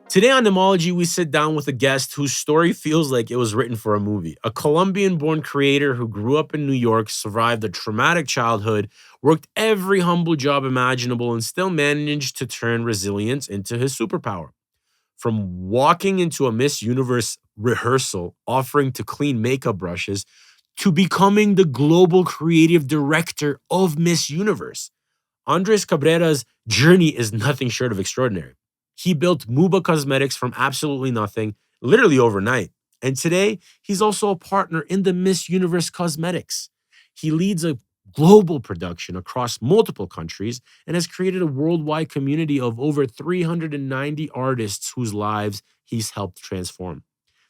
Today on Nemology, we sit down with a guest whose story feels like it was written for a movie. A Colombian-born creator who grew up in New York, survived a traumatic childhood, worked every humble job imaginable, and still managed to turn resilience into his superpower. From walking into a Miss Universe rehearsal, offering to clean makeup brushes, to becoming the global creative director of Miss Universe. Andrés Cabrera's journey is nothing short of extraordinary. He built MUBA Cosmetics from absolutely nothing, literally overnight. And today, he's also a partner in the Miss Universe Cosmetics. He leads a global production across multiple countries and has created a worldwide community of over 390 artists whose lives he's helped transform.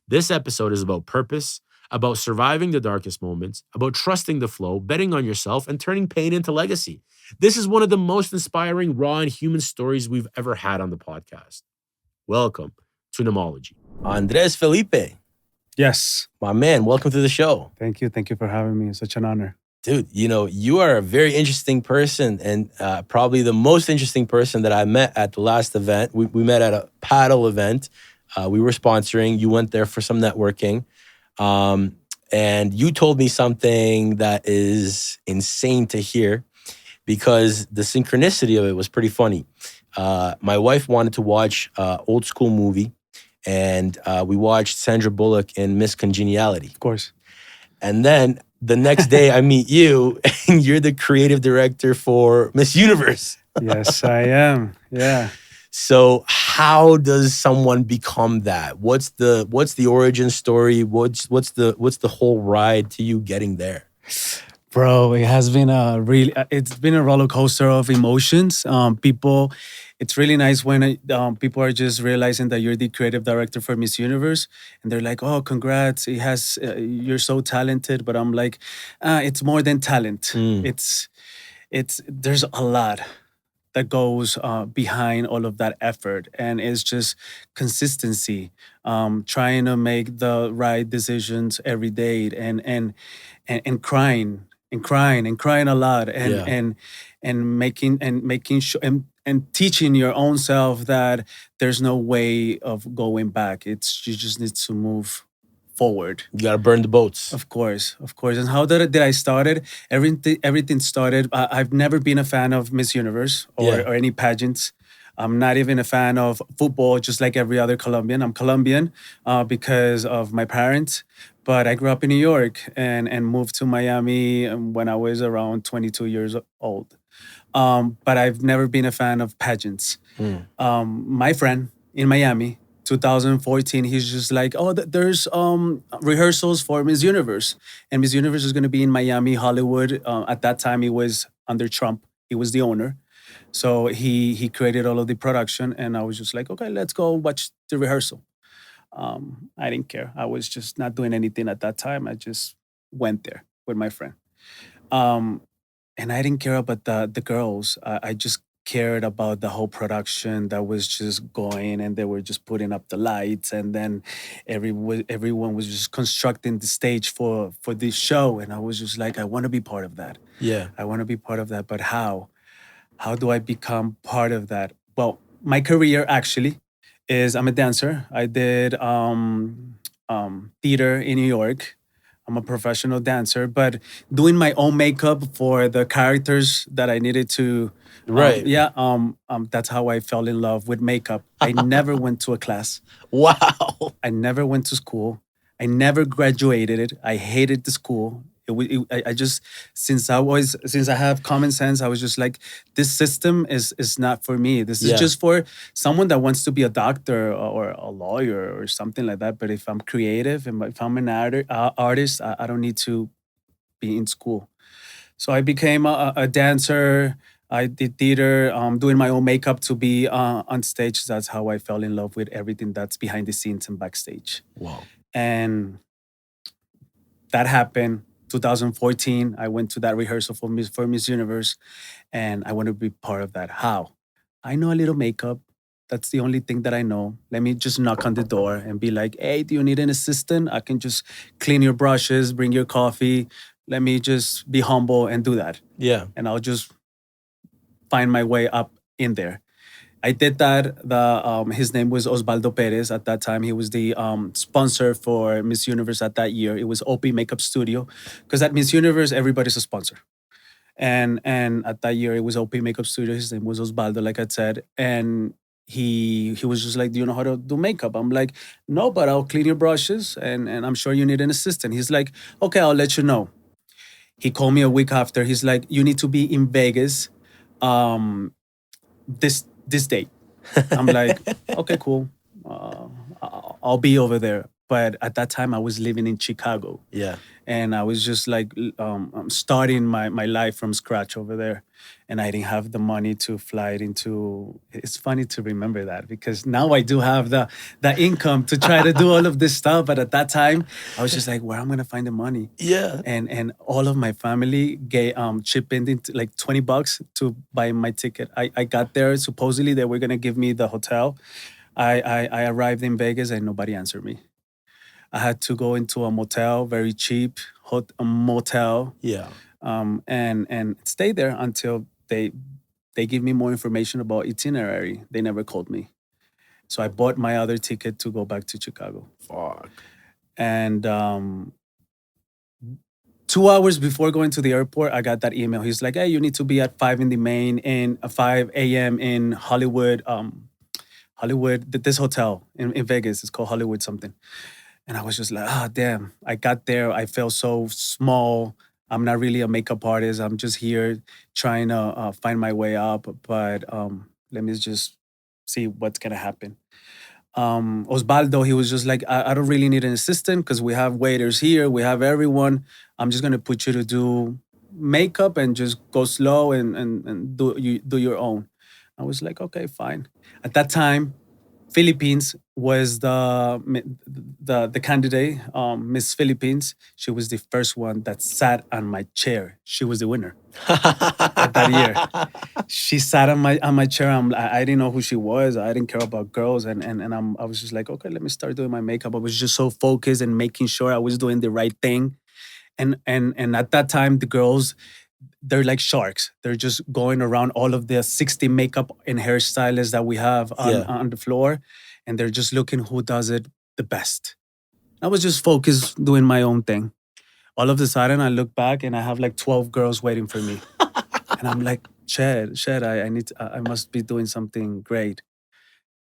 This episode is about purpose, about surviving the darkest moments, about trusting the flow, betting on yourself, and turning pain into legacy. This is one of the most inspiring, raw, and human stories we've ever had on the podcast. Welcome to Nemology. Andrés Felipe, Yes. my man, welcome to the show. Thank you. Thank you for having me. It's such an honor. Dude, you are a very interesting person and probably the most interesting person that I met at the last event. We met at a paddle event. We were sponsoring. You went there for some networking. And you told me something that is insane to hear because the synchronicity of it was pretty funny. My wife wanted to watch an old school movie, and we watched Sandra Bullock in Miss Congeniality. Of course. And then the next day I meet you, and you're the creative director for Miss Universe. Yes, I am. Yeah. So how does someone become that? What's the origin story? What's the whole ride to you getting there? Bro, it has been it's been a roller coaster of emotions. It's really nice when people are just realizing that you're the creative director for Miss Universe, and they're like, "Oh, congrats! You're so talented." But I'm like, it's more than talent. It's there's a lot that goes behind all of that effort, and it's just consistency, trying to make the right decisions every day, and crying and crying and crying a lot, Yeah. and making sure and teaching your own self that there's no way of going back. It's you just need to move forward. You gotta burn the boats. Of course, of course. And how did I started? Everything started. I've never been a fan of Miss Universe Yeah. or any pageants. I'm not even a fan of football, just like every other Colombian. I'm Colombian because of my parents, but I grew up in New York and moved to Miami when I was around 22 years old. But I've never been a fan of pageants. My friend in Miami, 2014, he's just like, oh, there's rehearsals for Miss Universe, and Miss Universe is going to be in Miami, Hollywood. At that time, it was under Trump. He was the owner, so he created all of the production, and I was just like, okay, let's go watch the rehearsal. I didn't care. I was just not doing anything at that time. I just went there with my friend. Um, and I didn't care about the girls. I just cared about the whole production that was just going, and they were just putting up the lights, and then everyone was just constructing the stage for this show, and I was just like, I want to be part of that. Yeah. I want to be part of that, but how? How do I become part of that? Well, my career actually is I'm a dancer. I did theater in New York. I'm a professional dancer, but doing my own makeup for the characters that I needed to. Right. That's how I fell in love with makeup. I never went to a class. Wow. I never went to school. I never graduated it. I hated the school. I just since I have common sense, I was just like, this system is not for me. This is Yeah. just for someone that wants to be a doctor or a lawyer or something like that. But if I'm creative and if I'm an artist, I don't need to be in school. So I became a dancer. I did theater, doing my own makeup to be on stage. That's how I fell in love with everything that's behind the scenes and backstage. Wow. And that happened 2014. I went to that rehearsal for Miss Universe, and I want to be part of that. How? I know a little makeup. That's the only thing that I know. Let me just knock on the door and be like, hey, do you need an assistant? I can just clean your brushes, bring your coffee. Let me just be humble and do that. Yeah. And I'll just find my way up in there. I did that. His name was Osvaldo Perez at that time. He was the sponsor for Miss Universe at that year. It was OP Makeup Studio, because at Miss Universe everybody's a sponsor. And at that year it was OP Makeup Studio. His name was Osvaldo, like I said, and he was just like, "Do you know how to do makeup?" I'm like, "No, but I'll clean your brushes, and I'm sure you need an assistant." He's like, "Okay, I'll let you know." He called me a week after. He's like, "You need to be in Vegas, um, this date." I'm like, "Okay, cool. I'll be over there." But at that time, I was living in Chicago, Yeah. and I was just like starting my life from scratch over there, and I didn't have the money to fly it into. It's funny to remember that, because now I do have the income to try to do all of this stuff, but at that time I was just like, where am I gonna find the money? Yeah. And all of my family gave chip in into like $20 to buy my ticket. I got there. Supposedly they were gonna give me the hotel. I arrived in Vegas and nobody answered me. I had to go into a motel, very cheap a motel, Yeah. and stay there until they give me more information about itinerary. They never called me, so I bought my other ticket to go back to Chicago. Fuck. And 2 hours before going to the airport, I got that email. He's like, "Hey, you need to be at 5 in the main in 5 a.m. in Hollywood. Hollywood, this hotel in Vegas. It's called Hollywood something." And I was just like, ah, damn. I got there. I felt so small. I'm not really a makeup artist. I'm just here trying to find my way up. But let me just see what's going to happen. Osvaldo, he was just like, I don't really need an assistant because we have waiters here. We have everyone. I'm just going to put you to do makeup and just go slow and do your own. I was like, okay, fine. At that time, Philippines was the candidate, Miss Philippines. She was the first one that sat on my chair. She was the winner at that year. She sat on my chair. I didn't know who she was. I didn't care about girls, and I was just like, okay, let me start doing my makeup. I was just so focused and making sure I was doing the right thing. And at that time, the girls, they're like sharks. They're just going around all of the 60 makeup and hairstylists that we have Yeah. on the floor, and they're just looking who does it the best. I was just focused doing my own thing. All of a sudden, I look back and I have like 12 girls waiting for me, and I'm like, Shed, I must be doing something great.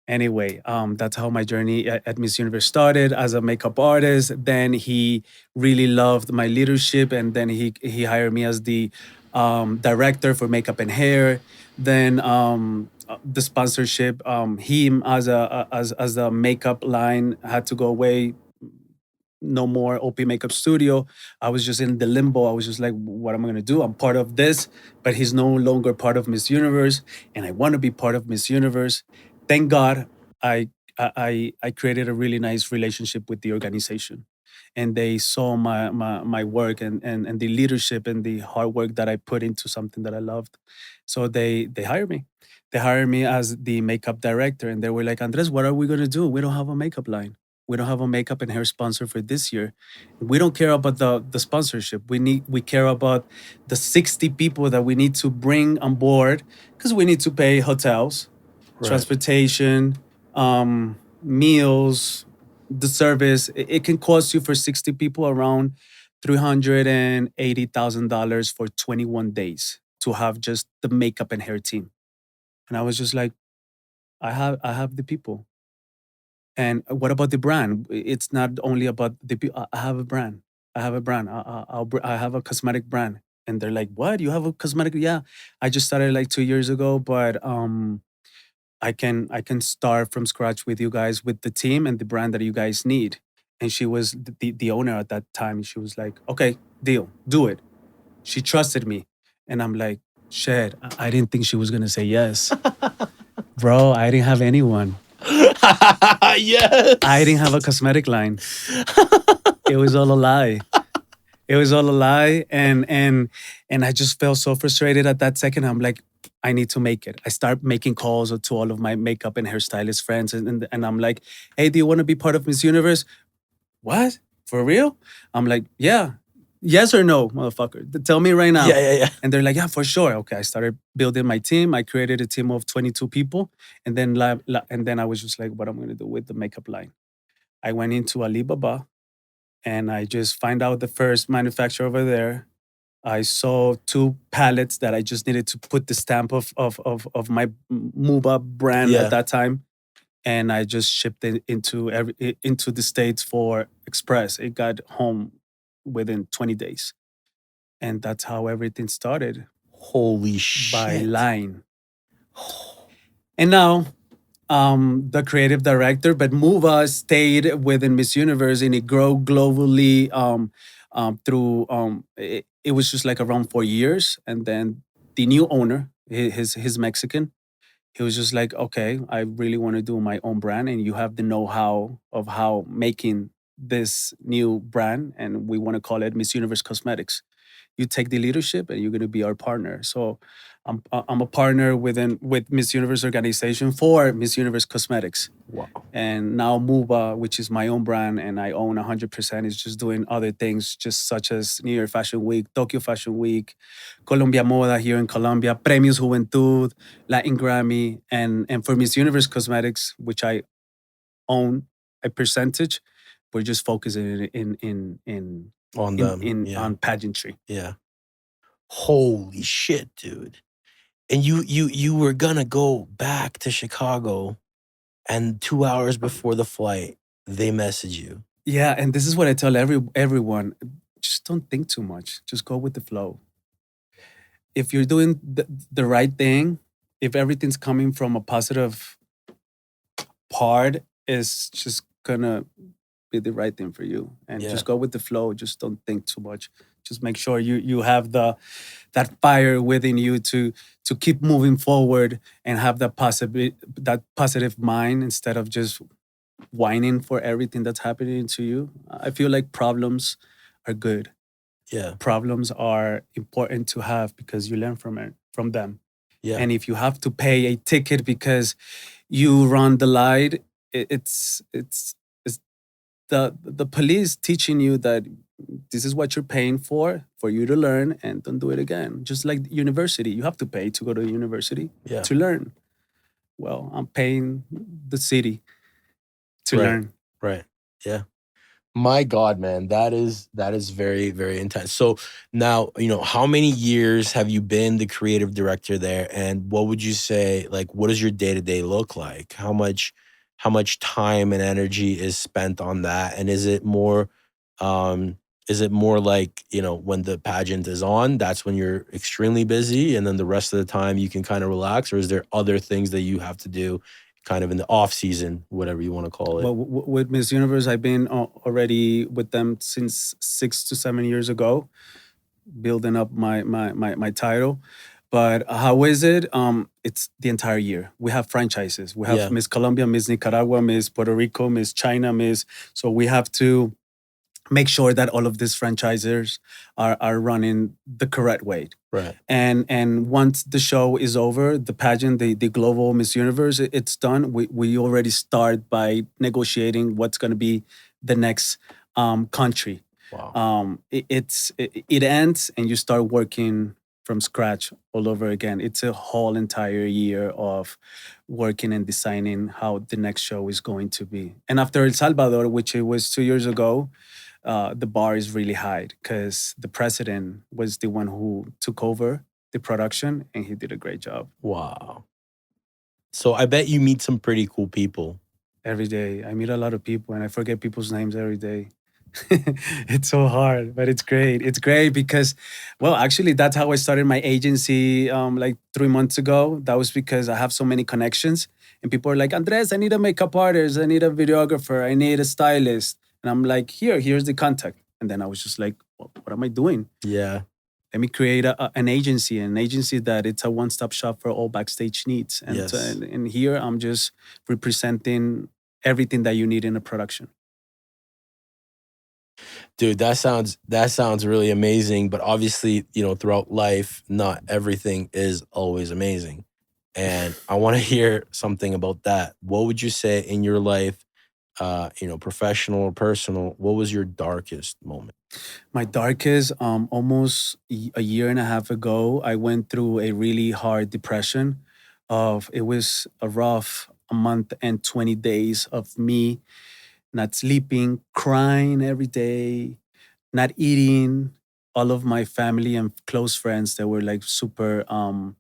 Anyway, that's how my journey at Miss Universe started as a makeup artist. Then he really loved my leadership, and then he hired me as the director for makeup and hair. Then the sponsorship, him as a makeup line had to go away. No more OP Makeup Studio. I was just in the limbo. I was just like, what am I gonna do? I'm part of this, but he's no longer part of Miss Universe, and I want to be part of Miss Universe. Thank God, I created a really nice relationship with the organization, and they saw my work and the leadership and the hard work that I put into something that I loved. So they hired me. They hired me as the makeup director, and they were like, Andres, what are we gonna do? We don't have a makeup line. We don't have a makeup and hair sponsor for this year. We don't care about the sponsorship. We care about the 60 people that we need to bring on board, because we need to pay hotels, Right. transportation, meals, the service. It can cost you for 60 people around $380,000 for 21 days to have just the makeup and hair team. And I was just like, I have the people. And what about the brand? It's not only about I have a brand. I have a brand. I have a cosmetic brand. And they're like, what? You have a cosmetic? Yeah. I just started like 2 years ago, but I can start from scratch with you guys with the team and the brand that you guys need. And she was the owner at that time. She was like, okay, deal, do it. She trusted me. And I'm like, shit, I didn't think she was gonna say yes. Bro, I didn't have anyone. I didn't have Yes. a cosmetic line. It was all a lie. It was all a lie. And I just felt so frustrated at that second. I'm like, I need to make it. I start making calls to all of my makeup and hairstylist friends. And I'm like, hey, do you want to be part of Miss Universe? What? For real? I'm like, yeah. Yes or no, motherfucker? Tell me right now. Yeah. And they're like, yeah, for sure. Okay, I started building my team. I created a team of 22 people, and then and then I was just like, what I'm gonna do with the makeup line? I went into Alibaba, and I just find out the first manufacturer over there. I saw two pallets that I just needed to put the stamp of my MUBA brand at Yeah. that time, and I just shipped it into the states for express. It got home within 20 days, and that's how everything started, Holy by shit. line. And now the creative director, but MUVA stayed within Miss Universe and it grew globally through it was just like around 4 years, and then the new owner, his Mexican, he was just like, okay, I really want to do my own brand, and you have the know-how of how making this new brand, and we want to call it Miss Universe Cosmetics. You take the leadership and you're going to be our partner. So I'm a partner with Miss Universe organization for Miss Universe Cosmetics. Wow. And now MUBA, which is my own brand and I own 100%, is just doing other things, just such as New York Fashion Week, Tokyo Fashion Week, Colombia Moda here in Colombia, Premios Juventud, Latin Grammy, and for Miss Universe Cosmetics, which I own a percentage, we're just focusing On them. in Yeah. on pageantry. Yeah. Holy shit, dude. And you were gonna go back to Chicago, and 2 hours before the flight, they message you. Yeah, and this is what I tell everyone: just don't think too much. Just go with the flow. If you're doing the right thing, if everything's coming from a positive part, it's just gonna be the right thing for you. And Yeah. just go with the flow. Just don't think too much. Just make sure you have that fire within you to keep moving forward and have that positive mind instead of just whining for everything that's happening to you. I feel like problems are good. Yeah. Problems are important to have because you learn from them. Yeah. And if you have to pay a ticket because you run the light, it's the police teaching you that this is what you're paying for you to learn, and don't do it again. Just like university, you have to pay to go to university Yeah. to learn. Well, I'm paying the city to Right. learn. Right. Yeah. My God, man, that is very, very intense. So now, how many years have you been the creative director there? And what would you say, like, what does your day-to-day look like? How much time and energy is spent on that? And um, is it more like, when the pageant is on, that's when you're extremely busy, and then the rest of the time you can kind of relax, or is there other things that you have to do kind of in the off season, whatever you want to call it? Well, with Miss Universe, I've been already with them since 6 to 7 years ago, building up my title. But how is it? It's the entire year. We have franchises. We have Yeah. Miss Colombia, Miss Nicaragua, Miss Puerto Rico, Miss China, Miss. So we have to make sure that all of these franchisers are running the correct way. Right. And once the show is over, the pageant, the global Miss Universe, it's done. We already start by negotiating what's going to be the next country. Wow. It ends and you start working from scratch all over again. It's a whole entire year of working and designing how the next show is going to be. And after El Salvador, which it was 2 years ago, the bar is really high because the president was the one who took over the production and he did a great job. Wow. So I bet you meet some pretty cool people. Every day, I meet a lot of people and I forget people's names every day. It's so hard, but it's great. It's great because, well, actually, that's how I started my agency like 3 months ago. That was because I have so many connections, and people are like, Andres, I need a makeup artist, I need a videographer, I need a stylist. And I'm like, here's the contact. And then I was just like, what am I doing? Yeah. Let me create an agency that it's a one-stop shop for all backstage needs. And, Yes. and here I'm just representing everything that you need in a production. Dude, that sounds really amazing, but obviously, throughout life, not everything is always amazing. And I want to hear something about that. What would you say in your life professional or personal, what was your darkest moment? My darkest, almost a year and a half ago, I went through a really hard depression. It was a rough a month and 20 days of me not sleeping, crying every day, not eating. All of my family and close friends that were like super um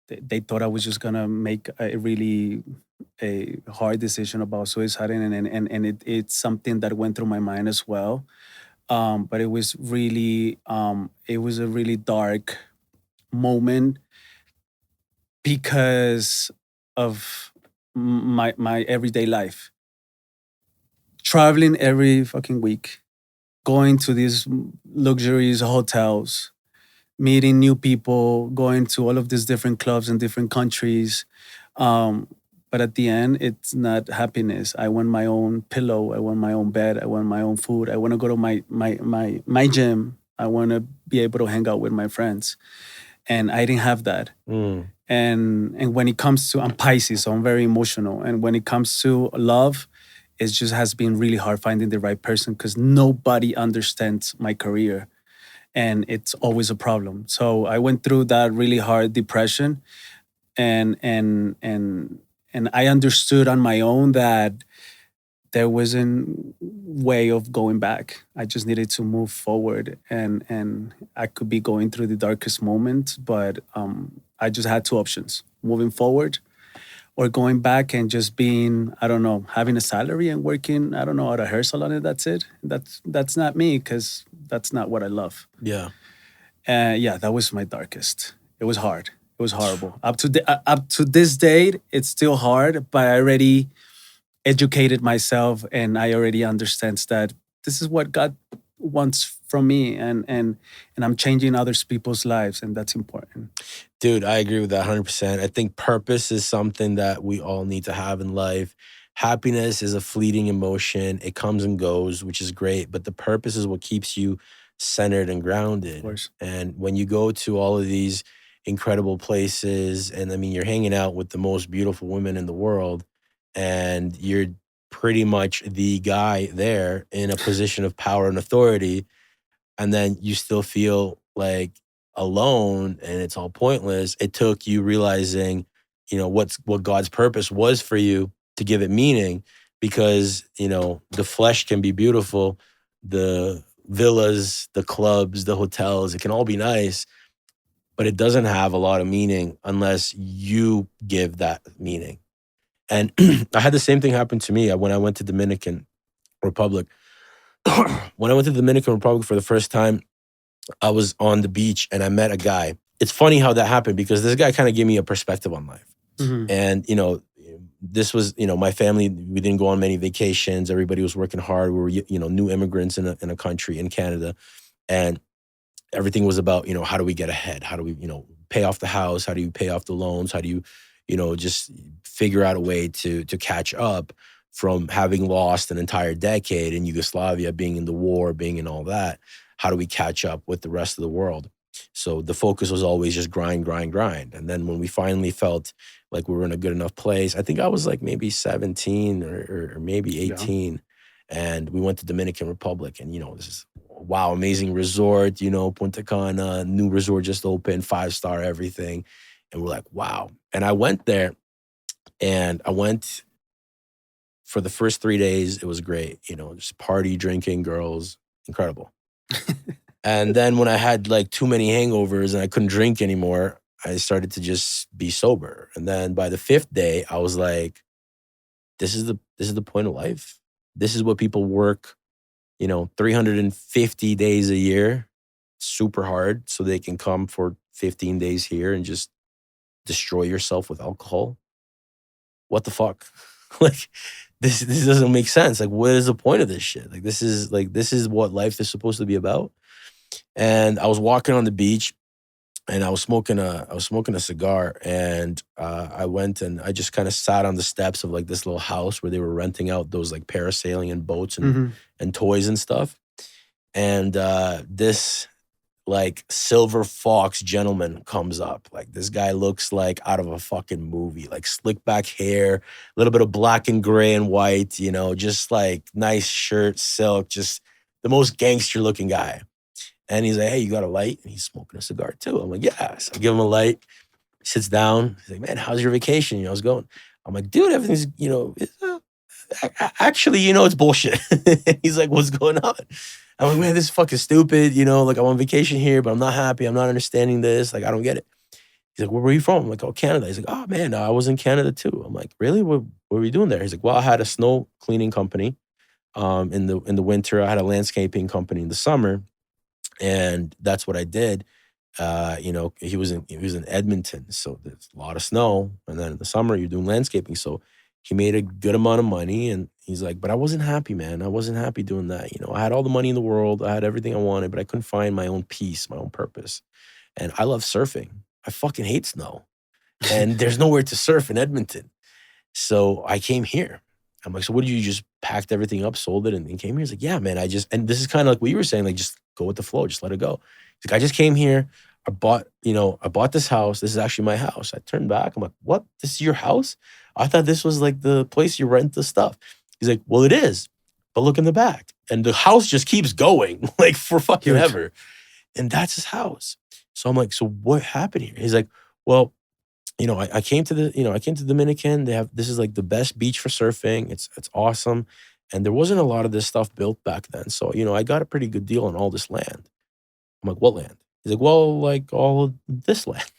they thought I was just gonna make a really a hard decision about suicide, and it's something that went through my mind as well. But it was a really dark moment because of my everyday life, traveling every fucking week, going to these luxurious hotels, meeting new people, going to all of these different clubs in different countries. Um, but at the end, it's not happiness. I want my own pillow. I want my own bed. I want my own food. I want to go to my gym. I want to be able to hang out with my friends. And I didn't have that. Mm, And when it comes to, I'm Pisces, so I'm very emotional. And when it comes to love, it just has been really hard finding the right person because nobody understands my career, and it's always a problem. So I went through that really hard depression, and I understood on my own that there wasn't way of going back. I just needed to move forward, and I could be going through the darkest moment, but I just had two options: moving forward or going back and just being, I don't know, having a salary and working, I don't know, at a hair salon, and that's it. That's not me because that's not what I love. yeah. Yeah, that was my darkest. It was hard. It was horrible. Up to this date, it's still hard, but I already educated myself and I already understand that this is what God wants from me, and I'm changing others people's lives, and that's important. Dude, I agree with that 100%. I think purpose is something that we all need to have in life. Happiness is a fleeting emotion. It comes and goes, which is great, but the purpose is what keeps you centered and Of grounded. course. And when you go to all of these incredible places, and I mean, you're hanging out with the most beautiful women in the world, and you're pretty much the guy there in a position of power and authority, and then you still feel like alone and it's all pointless. It took you realizing, what God's purpose was for you to give it meaning, because, the flesh can be beautiful, the villas, the clubs, the hotels, it can all be nice, but it doesn't have a lot of meaning unless you give that meaning. And I had the same thing happen to me when I went to Dominican Republic. When I went to the Dominican Republic for the first time, I was on the beach and I met a guy. It's funny how that happened because this guy kind of gave me a perspective on life. Hmm. And, this was, my family, we didn't go on many vacations. Everybody was working hard. We were, new immigrants in a country, in Canada. And everything was about, how do we get ahead? How do we, pay off the house? How do you pay off the loans? How do you, just figure out a way to catch up from having lost an entire decade in Yugoslavia, being in the war, being in all that. How do we catch up with the rest of the world? So the focus was always just grind, grind, grind. And then when we finally felt like we were in a good enough place, I think I was like maybe 17 or maybe Yeah. 18. And we went to Dominican Republic, and, this is, wow, amazing resort, Punta Cana, new resort just opened, 5-star everything. And we're like, wow. And I went there, and I went for the first 3 days. It was great, just party, drinking, girls, incredible. And then when I had like too many hangovers and I couldn't drink anymore, I started to just be sober. And then by the 5th day, I was like, this is the point of life. This is what people work, 350 days a year, super hard, so they can come for 15 days here and just destroy yourself with alcohol. What the fuck? Like, this doesn't make sense. Like, what is the point of this shit? Like, this is what life is supposed to be about. And I was walking on the beach, and I was smoking a cigar, and I went and I just kind of sat on the steps of like this little house where they were renting out those like parasailing and boats and Hmm. and toys and stuff. And this like silver fox gentleman comes up. Like this guy looks like out of a fucking movie, like slick back hair, a little bit of black and gray and white, you know, just like nice shirt, silk, just the most gangster looking guy. And he's like, hey, you got a light? And he's smoking a cigar too. I'm like, yeah. So I give him a light. He sits down. He's like, man, how's your vacation? You know, how's it going? I'm like, dude, everything's, you know, actually, you know, it's bullshit. He's like, what's going on? I'm like, man, this is fucking stupid. You know, like I'm on vacation here, but I'm not happy. I'm not understanding this. Like, I don't get it. He's like, where were you from? I'm like, oh, Canada. He's like, oh man, I was in Canada too. I'm like, really? What were you doing there? He's like, well, I had a snow cleaning company. In the winter, I had a landscaping company in the summer, and that's what I did. You know, he was in Edmonton, so there's a lot of snow, and then in the summer you're doing landscaping. So he made a good amount of money, and he's like, but I wasn't happy, man. I wasn't happy doing that. You know, I had all the money in the world, I had everything I wanted, but I couldn't find my own peace, my own purpose. And I love surfing. I fucking hate snow, and there's nowhere to surf in Edmonton. So I came here. I'm like, so what did you just packed everything up, sold it, and came here? He's like, yeah, man, and this is kind of like what you were saying, like just go with the flow, just let it go. He's like, I just came here. I bought this house. This is actually my house. I turned back. I'm like, what? This is your house? I thought this was like the place you rent the stuff. He's like, well, it is, but look in the back. And the house just keeps going like for fucking Huge. ever. And that's his house. So I'm like, so what happened here? He's like, well, you know, I came to Dominican. This is like the best beach for surfing. It's awesome. And there wasn't a lot of this stuff built back then. So, you know, I got a pretty good deal on all this land. I'm like, what land? He's like, well, like all of this land.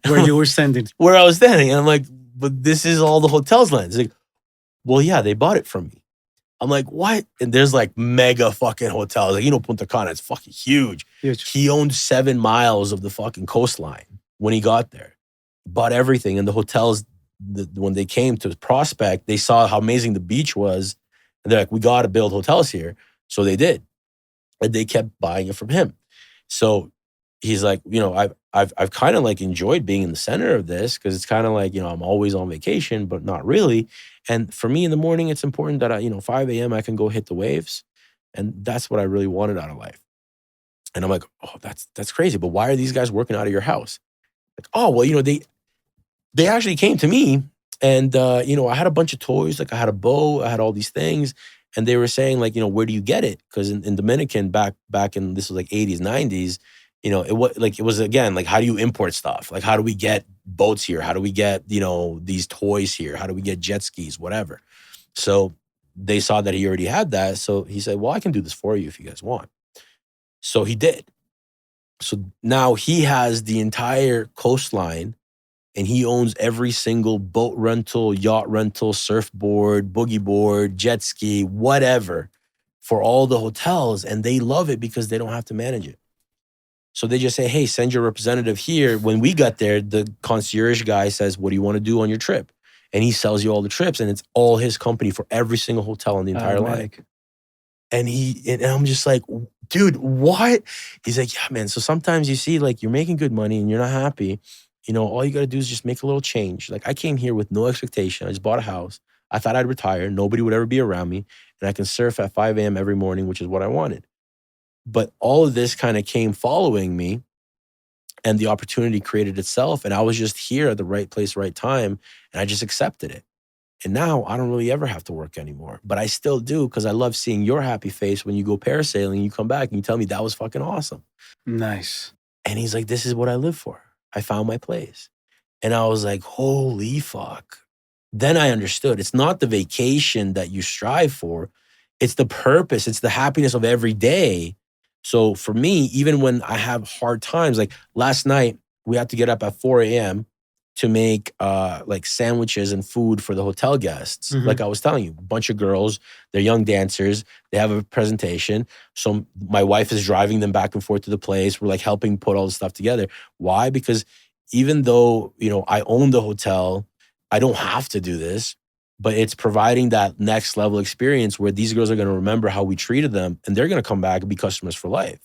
Where you were standing. Where I was standing. And I'm like, but this is all the hotel's land. He's like, well, yeah, they bought it from me. I'm like, what? And there's like mega fucking hotels. Like, you know, Punta Cana, it's fucking huge. Huge. He owned 7 miles of the fucking coastline when he got there. Bought everything. And the hotels, when they came to prospect, they saw how amazing the beach was. And they're like, we got to build hotels here. So they did. And they kept buying it from him. So he's like, you know, I've kind of like enjoyed being in the center of this because it's kind of like, you know, I'm always on vacation, but not really. And for me in the morning, it's important that I, 5 a.m. I can go hit the waves. And that's what I really wanted out of life. And I'm like, oh, that's crazy. But why are these guys working out of your house? Like, oh, well, you know, they actually came to me and, I had a bunch of toys. Like I had a bow, I had all these things. And they were saying like, where do you get it? Because in Dominican back in, this was like 80s, 90s, it was again, like, how do you import stuff? Like, how do we get boats here? How do we get, these toys here? How do we get jet skis, whatever? So they saw that he already had that. So he said, well, I can do this for you if you guys want. So he did. So now he has the entire coastline and he owns every single boat rental, yacht rental, surfboard, boogie board, jet ski, whatever for all the hotels. And they love it because they don't have to manage it. So they just say, hey, send your representative here. When we got there, the concierge guy says, what do you want to do on your trip? And he sells you all the trips and it's all his company for every single hotel on the entire line. And I'm just like, dude, what? He's like, yeah, man. So sometimes you see like you're making good money and you're not happy. All you got to do is just make a little change. Like I came here with no expectation. I just bought a house. I thought I'd retire. Nobody would ever be around me. And I can surf at 5 a.m. every morning, which is what I wanted. But all of this kind of came following me and the opportunity created itself. And I was just here at the right place, right time. And I just accepted it. And now I don't really ever have to work anymore. But I still do because I love seeing your happy face when you go parasailing, you come back and you tell me that was fucking awesome. Nice. And he's like, this is what I live for. I found my place. And I was like, holy fuck. Then I understood. It's not the vacation that you strive for. It's the purpose. It's the happiness of every day. So for me, even when I have hard times, like last night, we had to get up at 4 a.m. to make like sandwiches and food for the hotel guests. Mm-hmm. Like I was telling you, a bunch of girls, they're young dancers. They have a presentation. So my wife is driving them back and forth to the place. We're like helping put all the stuff together. Why? Because even though, I own the hotel, I don't have to do this, but it's providing that next level experience where these girls are going to remember how we treated them and they're going to come back and be customers for life.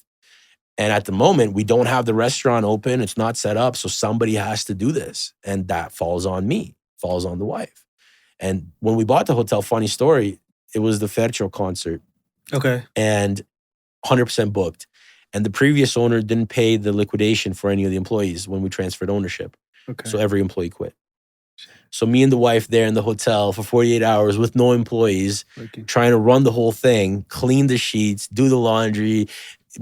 And at the moment, we don't have the restaurant open. It's not set up. So somebody has to do this. And that falls on me, falls on the wife. And when we bought the hotel, funny story, it was the Fercho concert. Okay. And 100% booked. And the previous owner didn't pay the liquidation for any of the employees when we transferred ownership. Okay. So every employee quit. So me and the wife there in the hotel for 48 hours with no employees, Working. trying to run the whole thing, clean the sheets, do the laundry,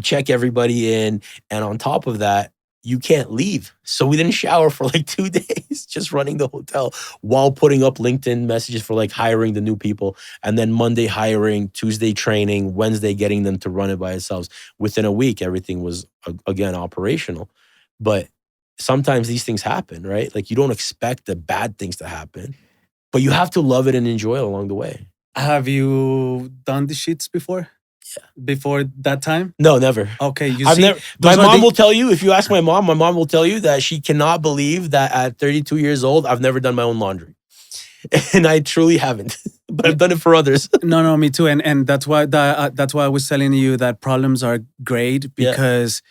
check everybody in. And on top of that, you can't leave. So we didn't shower for like 2 days, just running the hotel while putting up LinkedIn messages for like hiring the new people. And then Monday hiring, Tuesday training, Wednesday getting them to run it by themselves. Within a week, everything was again operational. But sometimes these things happen, right? Like you don't expect the bad things to happen, but you have to love it and enjoy it along the way. Have you done the sheets before? Yeah. Before that time? No, never. Okay, you I've see, never. My mom will tell you, if you ask my mom will tell you that she cannot believe that at 32 years old, I've never done my own laundry. And I truly haven't, but I've done it for others. No, me too, and that's why I was telling you that problems are great Yeah. because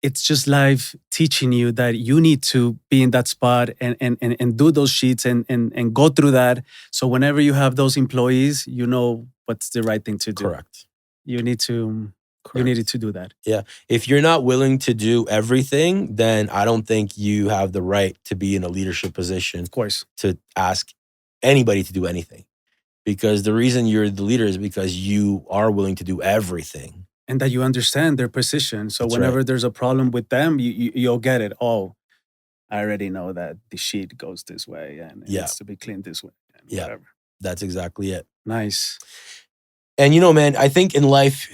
it's just life teaching you that you need to be in that spot and do those sheets and go through that. So whenever you have those employees, you know what's the right thing to do. Correct. You need to Correct. needed to do that. Yeah. If you're not willing to do everything, then I don't think you have the right to be in a leadership position Of course. to ask anybody to do anything. Because the reason you're the leader is because you are willing to do everything. And that you understand their position. So That's whenever right. there's a problem with them, you'll get it. Oh, I already know that the sheet goes this way and it Yeah. needs to be cleaned this way and Yeah. whatever. That's exactly it. Nice. And man, I think in life,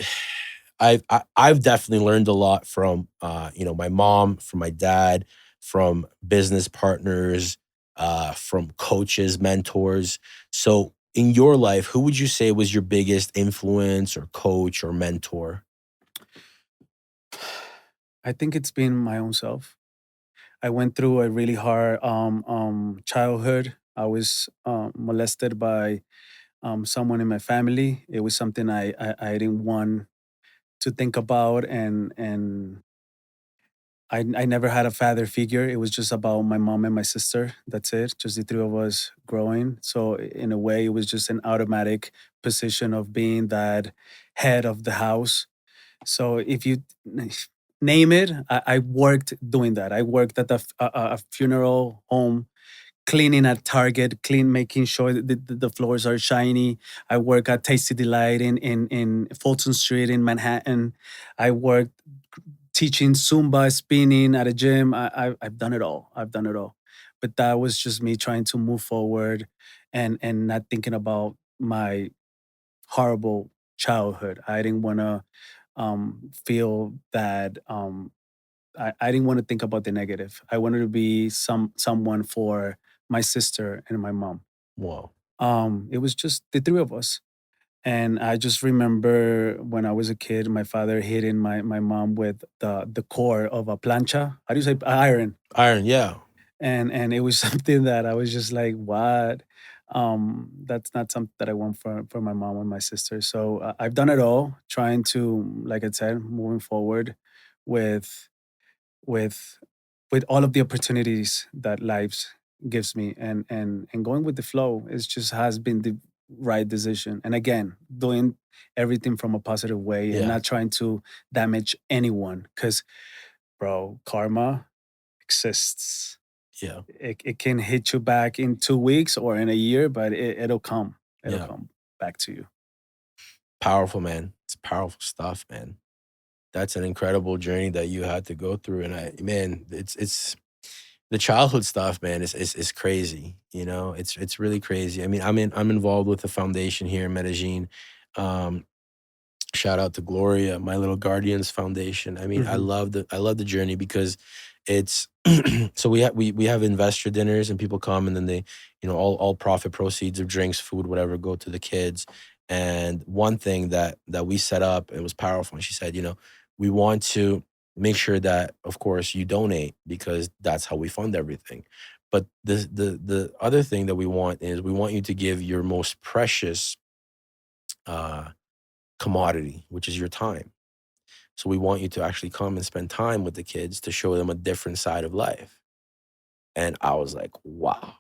I've definitely learned a lot from my mom, from my dad, from business partners, from coaches, mentors. So in your life, who would you say was your biggest influence or coach or mentor? I think it's been my own self. I went through a really hard childhood. I was molested by someone in my family. It was something I didn't want to think about, and I never had a father figure. It was just about my mom and my sister. That's it. Just the three of us growing. So in a way, it was just an automatic position of being that head of the house. So if you name it, I worked doing that. I worked at a funeral home, cleaning at Target, making sure that the floors are shiny. I work at Tasty Delight in Fulton Street in Manhattan. I worked teaching Zumba, spinning at a gym. I've done it all. I've done it all. But that was just me trying to move forward and not thinking about my horrible childhood. I didn't want to feel that I didn't want to think about the negative. I wanted to be someone for my sister and my mom. Wow. It was just the three of us. And I just remember when I was a kid, my father hitting my mom with the core of a plancha. How do you say iron? Iron, yeah. And it was something that I was just like, what? That's not something that I want for my mom and my sister. So I've done it all, trying to, like I said, moving forward with with with all of the opportunities that life gives me, and going with the flow is just has been the right decision. And again, doing everything from a positive way and Yeah. not trying to damage anyone, because bro, karma exists. Yeah. It can hit you back in 2 weeks or in a year, but it'll come. It'll Yeah. come back to you. Powerful, man. It's powerful stuff, man. That's an incredible journey that you had to go through. And man, it's the childhood stuff, man, is crazy. It's really crazy. I mean, I'm involved with a foundation here in Medellin. Um, Shout out to Gloria, My Little Guardians Foundation. I mean, I Mhm. love the journey because it's so we have investor dinners and people come and then they, all profit proceeds of drinks, food, whatever, go to the kids. And one thing that we set up, it was powerful. And she said, we want to make sure that, of course, you donate because that's how we fund everything. But the other thing that we want is we want you to give your most precious uh, commodity, which is your time. So we want you to actually come and spend time with the kids to show them a different side of life. And I was like, wow,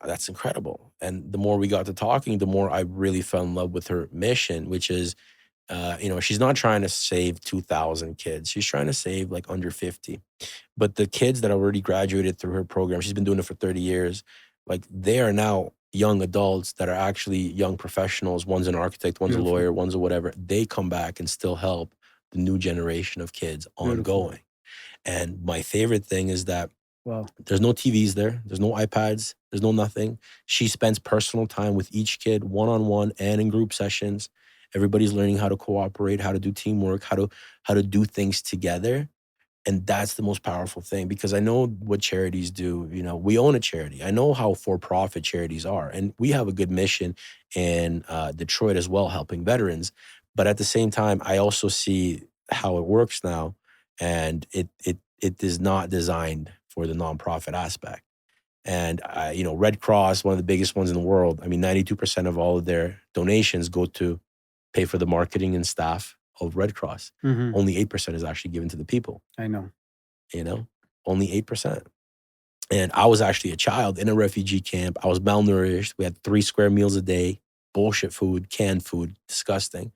that's incredible. And the more we got to talking, the more I really fell in love with her mission, which is she's not trying to save 2,000 kids. She's trying to save like under 50. But the kids that already graduated through her program, she's been doing it for 30 years, like they are now young adults that are actually young professionals. One's an architect, one's a Beautiful. lawyer, one's a whatever. They come back and still help the new generation of kids Beautiful. ongoing. And my favorite thing is that Wow. there's no TVs there. There's no iPads. There's no nothing. She spends personal time with each kid, one-on-one and in group sessions. Everybody's learning how to cooperate, how to do teamwork, how to do things together. And that's the most powerful thing, because I know what charities do. We own a charity. I know how for-profit charities are. And we have a good mission in Detroit as well, helping veterans. But at the same time, I also see how it works now. And it is not designed for the nonprofit aspect. And Red Cross, one of the biggest ones in the world. I mean, 92% of all of their donations go to pay for the marketing and staff of Red Cross. Mm-hmm. Only 8% is actually given to the people. I know. Only 8%. And I was actually a child in a refugee camp. I was malnourished. We had 3 square meals a day, bullshit food, canned food, disgusting.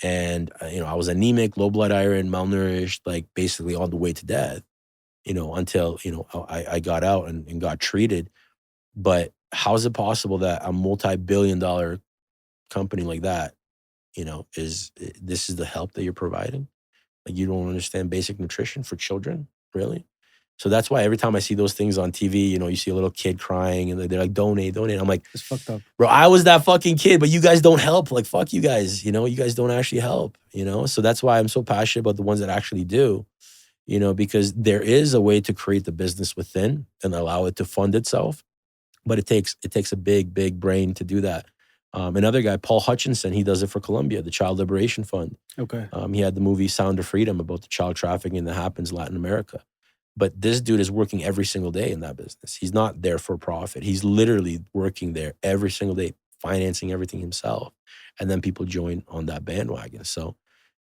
And I was anemic, low blood iron, malnourished, like basically on the way to death. Until I got out and got treated. But how is it possible that a multi-billion-dollar company like that, this is the help that you're providing? Like, you don't understand basic nutrition for children, really? So that's why every time I see those things on TV, you see a little kid crying and they're like, donate. I'm like, It's fucked up. bro, I was that fucking kid, but you guys don't help. Like, fuck you guys, you guys don't actually help, So that's why I'm so passionate about the ones that actually do, because there is a way to create the business within and allow it to fund itself. But it takes a big, big brain to do that. Another guy, Paul Hutchinson, he does it for Colombia, the Child Liberation Fund. Okay. He had the movie Sound of Freedom about the child trafficking that happens in Latin America. But this dude is working every single day in that business. He's not there for profit. He's literally working there every single day, financing everything himself. And then people join on that bandwagon. So,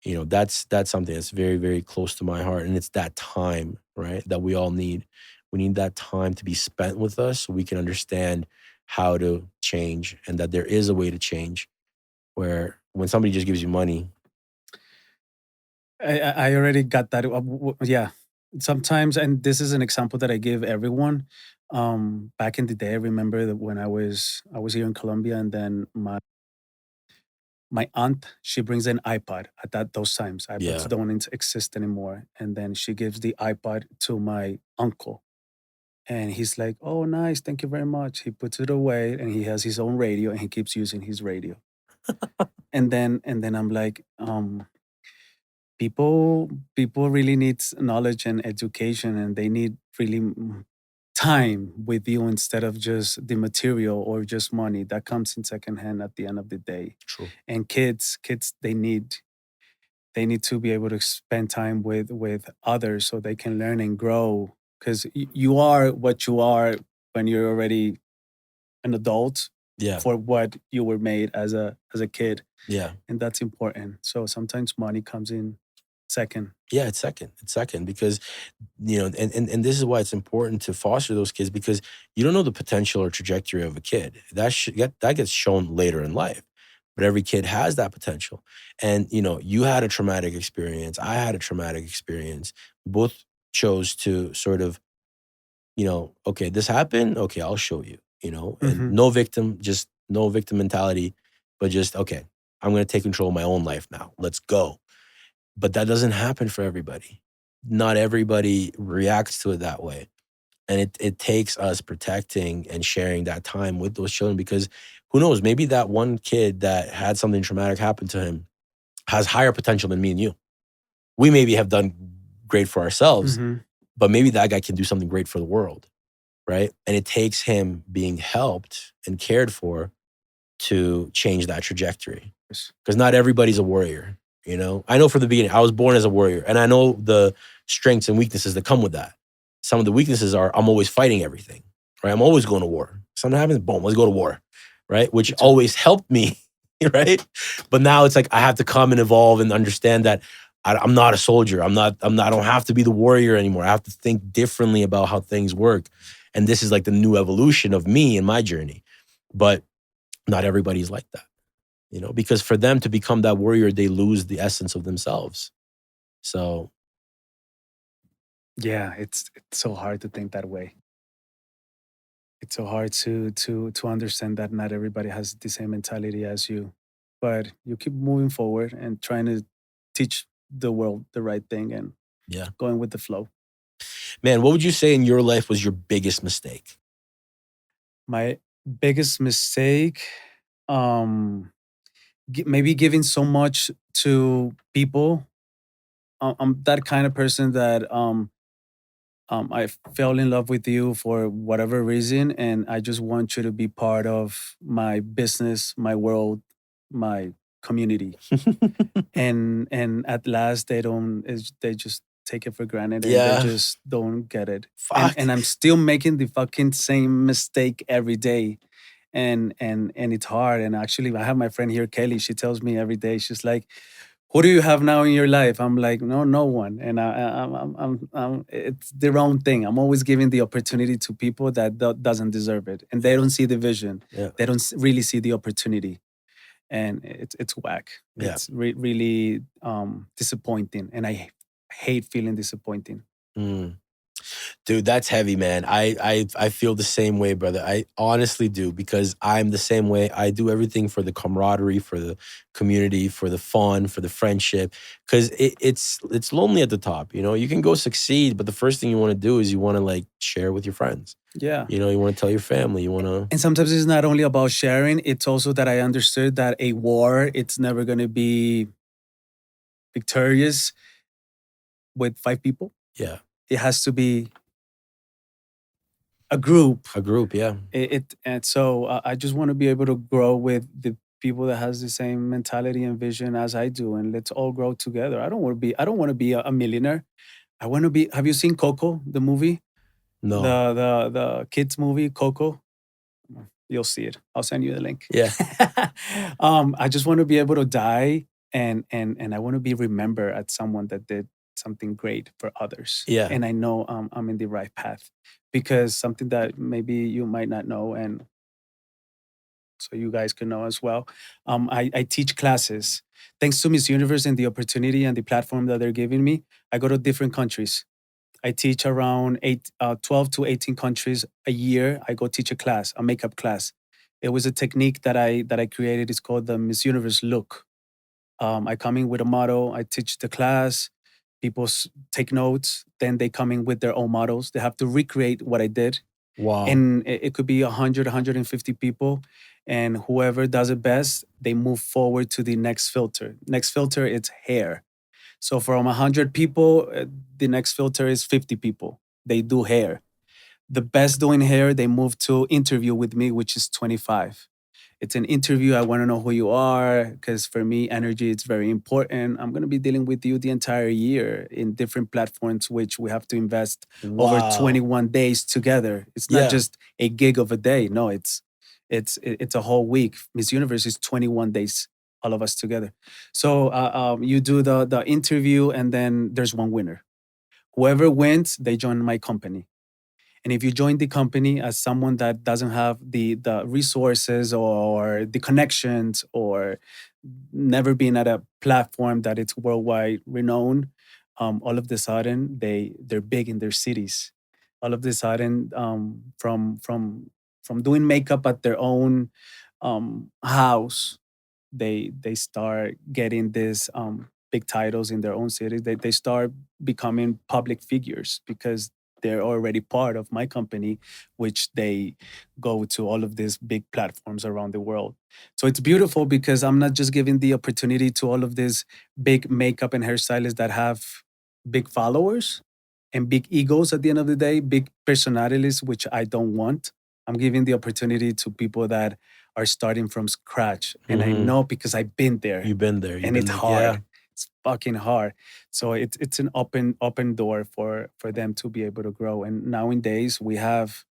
that's something that's very, very close to my heart. And it's that time, right, that we all need. We need that time to be spent with us so we can understand how to change, and that there is a way to change, where when somebody just gives you money. I already got that. Yeah. Sometimes, and this is an example that I give everyone. Back in the day, I remember that when I was here in Colombia, and then my aunt, she brings an iPod at those times. iPods Yeah. don't exist anymore. And then she gives the iPod to my uncle. And he's like, "Oh, nice. Thank you very much." He puts it away and he has his own radio and he keeps using his radio. And then I'm like, people really need knowledge and education, and they need really time with you instead of just the material or just money that comes in secondhand at the end of the day. True. And kids, they need to be able to spend time with others so they can learn and grow, because you are what you are when you're already an adult Yeah. for what you were made as a kid. Yeah. And that's important. So sometimes money comes in second. Yeah, it's second because, and this is why it's important to foster those kids, because you don't know the potential or trajectory of a kid. That gets shown later in life. But every kid has that potential. And, you had a traumatic experience. I had a traumatic experience. Both chose to sort of, okay, this happened. Okay, I'll show you, and Mhm. just no victim mentality, but just, okay, I'm going to take control of my own life now. Let's go. But that doesn't happen for everybody. Not everybody reacts to it that way. And it takes us protecting and sharing that time with those children, because who knows, maybe that one kid that had something traumatic happen to him has higher potential than me and you. We maybe have done great for ourselves, Mhm. but maybe that guy can do something great for the world, right? And it takes him being helped and cared for to change that trajectory. Yes. Because not everybody's a warrior. I know from the beginning, I was born as a warrior, and I know the strengths and weaknesses that come with that. Some of the weaknesses are I'm always fighting everything, right? I'm always going to war. Something happens, boom, let's go to war, right? Which always helped me, right? But now it's like I have to come and evolve and understand that I'm not a soldier. I don't have to be the warrior anymore. I have to think differently about how things work. And this is like the new evolution of me and my journey. But not everybody's like that. because for them to become that warrior, they lose the essence of themselves. So Yeah, it's so hard to think that way. It's so hard to understand that not everybody has the same mentality as you, but you keep moving forward and trying to teach the world the right thing and yeah, going with the flow. man, what would you say in your life was your biggest mistake? My biggest mistake, um, maybe giving so much to people. I'm that kind of person that I fell in love with you for whatever reason, and I just want you to be part of my business, my world, my community. And at last, they just take it for granted, and they Yeah, just don't get it. And fuck. I'm still making the fucking same mistake every day, and it's hard. And actually, I have my friend here, Kelly. She tells me every day. She's like, "Who do you have now in your life?" I'm like, "No, no one." And it's the wrong thing. I'm always giving the opportunity to people that doesn't deserve it, and they don't see the vision. Yeah, They don't really see the opportunity, and it's whack. yeah. It's really disappointing, and I hate feeling disappointing. Mm. Dude, that's heavy, man. I feel the same way, brother. I honestly do, because I'm the same way. I do everything for the camaraderie, for the community, for the fun, for the friendship. Because it's lonely at the top. You can go succeed, but the first thing you want to do is you want to like share with your friends. Yeah. You want to tell your family. You want to. And sometimes it's not only about sharing, it's also that I understood that a war, it's never going to be victorious with 5 people. Yeah, It has to be a group. a group. Yeah, And so I just want to be able to grow with the people that has the same mentality and vision as I do, and let's all grow together. I don't want to be a millionaire. I want to be. Have you seen Coco, the movie? no, The kids movie Coco. You'll see it. I'll send you the link. yeah, I just want to be able to die, and I want to be remembered as someone that did something great for others. yeah. And I know I'm in the right path, because something that maybe you might not know, and so you guys can know as well. I teach classes. Thanks to Miss Universe and the opportunity and the platform that they're giving me, I go to different countries. I teach around 12 to 18 countries a year. I go teach a class, a makeup class. It was a technique that I created. It's called the Miss Universe look. I come in with a model. I teach the class. People take notes. Then they come in with their own models. They have to recreate what I did, Wow. and it could be 100, 150 people. And whoever does it best, they move forward to the next filter. Next filter, it's hair. So from 100 people, the next filter is 50 people. They do hair. The best doing hair, they move to interview with me, which is 25. It's an interview. I want to know who you are, because for me, energy is very important. I'm going to be dealing with you the entire year in different platforms, which we have to invest over Wow. 21 days together. It's not Yeah. just a gig of a day. No, it's a whole week. Miss Universe is 21 days, all of us together. So you do the interview, and then there's one winner. Whoever wins, they join my company. And if you join the company as someone that doesn't have the resources or the connections, or never been at a platform that it's worldwide renowned, all of the sudden they're big in their cities. All of the sudden, from doing makeup at their own house, they start getting this big titles in their own cities. They start becoming public figures because they're already part of my company, which they go to all of these big platforms around the world. So it's beautiful because I'm not just giving the opportunity to all of these big makeup and hairstylists that have big followers and big egos at the end of the day, big personalities, which I don't want. I'm giving the opportunity to people that are starting from scratch. And I Hmm. know because I've been there, You've been there. You've and been it's there. Yeah. hard. It's fucking hard. So it's an open door for them to be able to grow. And nowadays we have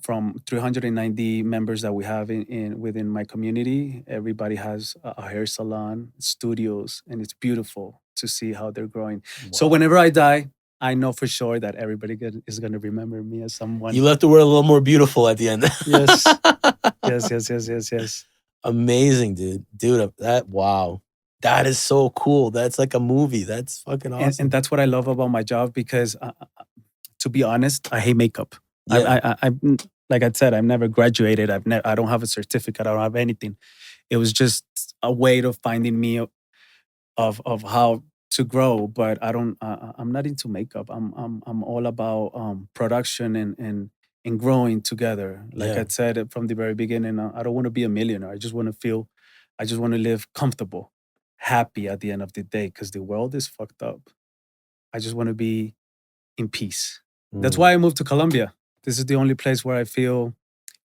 from 390 members that we have in within my community, everybody has a hair salon, studios, and it's beautiful to see how they're growing. So Wow. whenever I die, I know for sure that everybody is going to remember me as You someone. left the world a little more beautiful at the end. Yes, yes, yes, yes, yes, yes. Amazing, dude. Dude, that wow. That is so cool. That's like a movie. That's fucking And awesome. that's what I love about my job because, to be honest, I hate makeup. Yeah. Like I said, I've never graduated. I don't have a certificate. I don't have anything. It was just a way of finding me of how to grow. But I'm not into makeup. I'm all about production and growing together. Like Yeah. I said from the very beginning, I don't want to be a millionaire. I just want to feel. I just want to live comfortable, happy at the end of the day because the world is fucked up. I just want to be in peace. That's Mm. why I moved to Colombia. This is the only place where I feel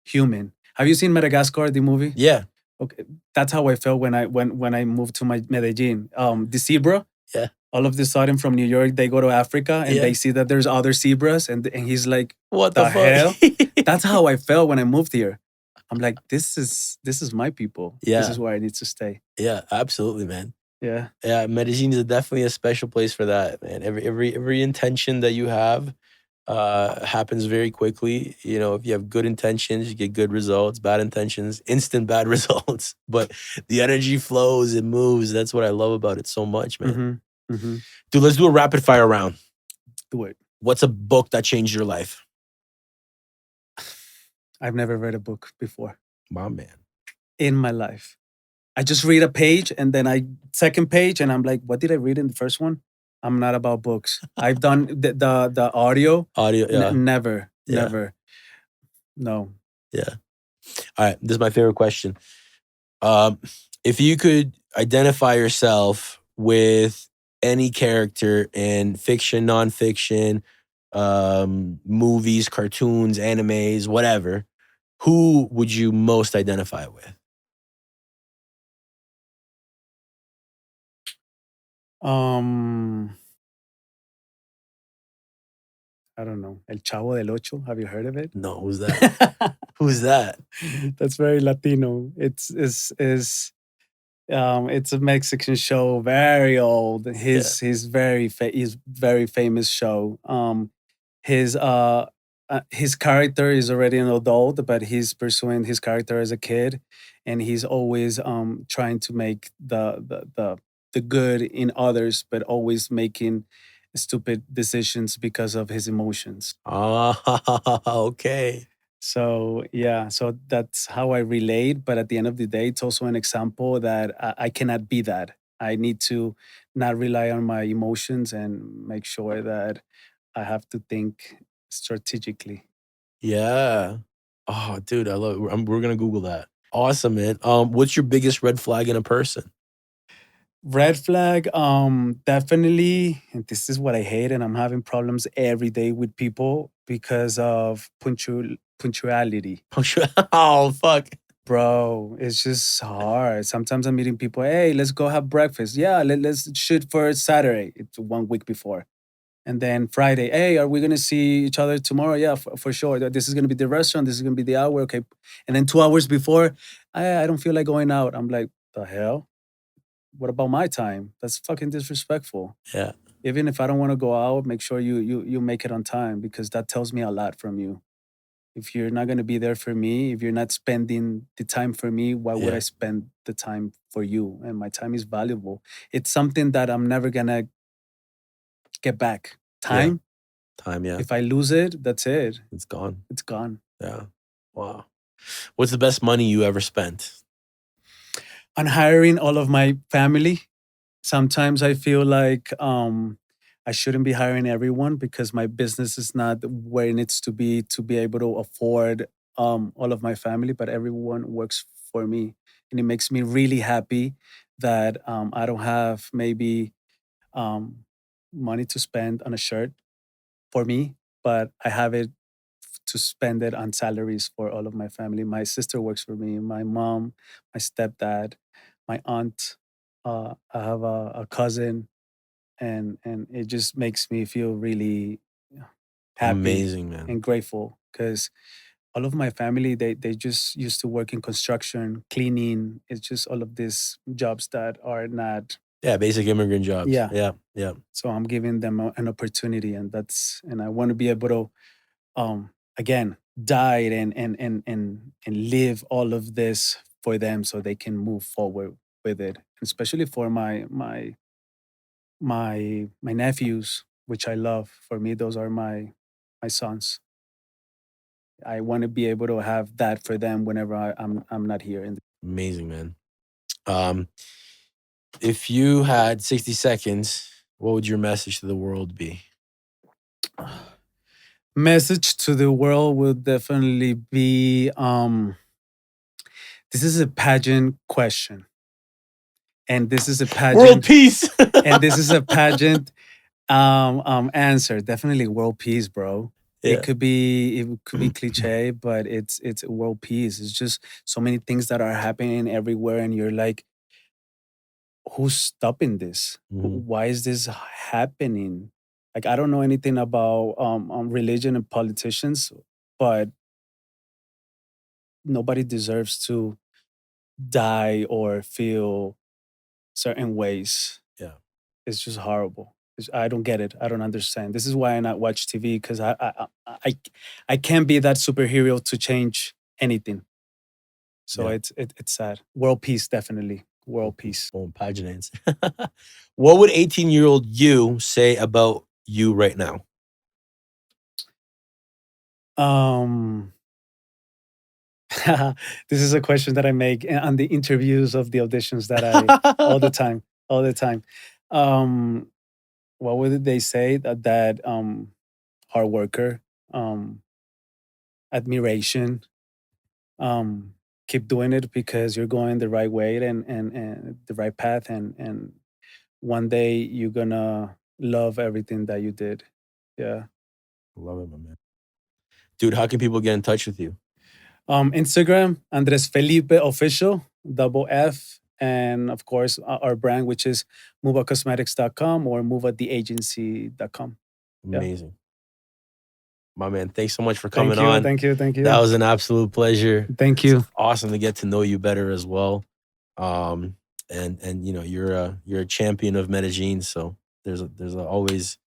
human. Have you seen Madagascar, the movie? Yeah. Okay, that's how I felt when I moved to my Medellin. The zebra. Yeah. All of the sudden, from New York, they go to Africa and Yeah. they see that there's other zebras, and he's like, What the "The fuck? hell?" That's how I felt when I moved here. I'm like, this is my people. This Yeah. is where I need to stay. Yeah, absolutely, man. Yeah. Yeah, Medellin is definitely a special place for that, man. Every intention that you have happens very quickly. You know, if you have good intentions, you get good results. Bad intentions, instant bad results. But the energy flows, it moves. That's what I love about it so much, man. Mm-hmm. Mm-hmm. Dude, let's do a rapid fire round. Do it. What's a book that changed your life? I've never read a book before My man. in my life. I just read a page and then I second page and I'm like, what did I read in the first one? I'm not about books. I've done the audio. Audio, yeah. Never, Yeah. never. No. Yeah. All right. This is my favorite question. If you could identify yourself with any character in fiction, nonfiction, movies, cartoons, animes, whatever, who would you most identify with? Um, I don't know. El Chavo del Ocho. Have you heard of it? No, who's that? Who's that? That's very Latino. It's a Mexican show, very old. Yeah. His very famous show. His his character is already an adult, but he's pursuing his character as a kid, and he's always trying to make the good in others, but always making stupid decisions because of his emotions. Ah, okay. So yeah, so that's how I relate. But at the end of the day, it's also an example that I cannot be that. I need to not rely on my emotions and make sure that I have to think strategically. Yeah. Oh, dude, I love it. We're gonna Google that. Awesome, man. What's your biggest red flag in a person? Red flag, definitely. And this is what I hate, and I'm having problems every day with people because of punctuality. Punctual. Oh, fuck. Bro, it's just hard. Sometimes I'm meeting people, hey, let's go have breakfast. Yeah, let's shoot for Saturday. It's 1 week before. And then Friday, hey, are we going to see each other tomorrow? Yeah, for sure. This is going to be the restaurant. This is going to be the hour. Okay. And then 2 hours before, I don't feel like going out. I'm like, the hell? What about my time? That's fucking disrespectful. Yeah. Even if I don't want to go out, make sure you make it on time because that tells me a lot from you. If you're not going to be there for me, if you're not spending the time for me, why would Yeah. I spend the time for you? And my time is valuable. It's something that I'm never going to get back. Yeah. Time, Time, yeah. if I lose it, that's it. It's gone. It's gone. Yeah. Wow. What's the best money you ever spent? On hiring all of my family, sometimes I feel like I shouldn't be hiring everyone because my business is not where it needs to be able to afford all of my family, but everyone works for me. And it makes me really happy that I don't have maybe um, money to spend on a shirt for me, but I have it to spend it on salaries for all of my family. My sister works for me, my mom, my stepdad, my aunt. I have a cousin, and it just makes me feel really happy Amazing, man. and grateful because all of my family they just used to work in construction, cleaning. It's just all of these jobs that are not. Yeah, basic immigrant jobs. Yeah. Yeah. Yeah. So I'm giving them an opportunity, and I want to be able to again died and live all of this for them so they can move forward with it, especially for my nephews, which I love. For me, those are my sons. I want to be able to have that for them whenever I'm not here. Amazing, man. Um, if you had 60 seconds, what would your message to the world be? Message to the world will definitely be this is a pageant question, and this is a World pageant peace. and this is a pageant answer. Definitely world peace, bro. Yeah. It could be cliche, but it's world peace. It's just so many things that are happening everywhere, and you're like, who's stopping this? Mhm. Why is this happening? Like, I don't know anything about religion and politicians, but nobody deserves to die or feel certain ways. Yeah. It's just horrible. I don't get it. I don't understand. This is why I not watch TV, because I can't be that superhero to change anything. So Yeah. it's sad. World peace, definitely. World peace. Boom, pageant answer. What would 18-year-old you say about you right now? Um, this is a question that I make on the interviews of the auditions that I all the time, all the time. Um, what would they say? That hard worker, um, admiration, keep doing it because you're going the right way and the right path, and one day you're gonna love everything that you did. Yeah. Love it, my man. Dude, how can people get in touch with you? Instagram, Andres Felipe Official, double F. And of course, our brand, which is MUBAcosmetics.com or MUBAtheagency.com. Yeah. Amazing. My man, thanks so much for coming Thank you. on. Thank you. Thank That you. was an absolute pleasure. Thank It's you. awesome to get to know you better as well. And you know, you're a champion of Medellin, so there's always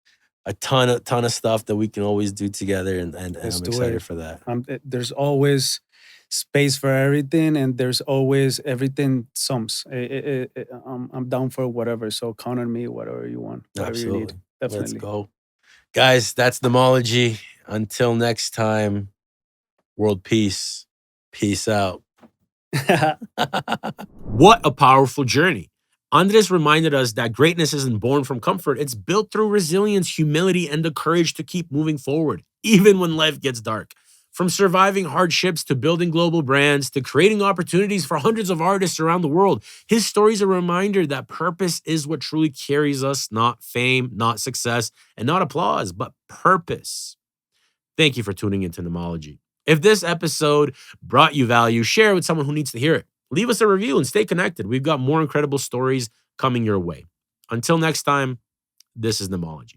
a ton of stuff that we can always do together, and Let's I'm do excited it. for that. There's always space for everything, and there's always everything sums. I'm down for whatever. So count on me, whatever you want, whatever you need. Absolutely. Let's Definitely. go. Guys, that's Nemology. Until next time, world peace. Peace out. What a powerful journey. Andres reminded us that greatness isn't born from comfort, it's built through resilience, humility, and the courage to keep moving forward, even when life gets dark. From surviving hardships to building global brands to creating opportunities for hundreds of artists around the world, his story is a reminder that purpose is what truly carries us, not fame, not success, and not applause, but purpose. Thank you for tuning into Nemology. If this episode brought you value, share it with someone who needs to hear it. Leave us a review and stay connected. We've got more incredible stories coming your way. Until next time, this is Nemology.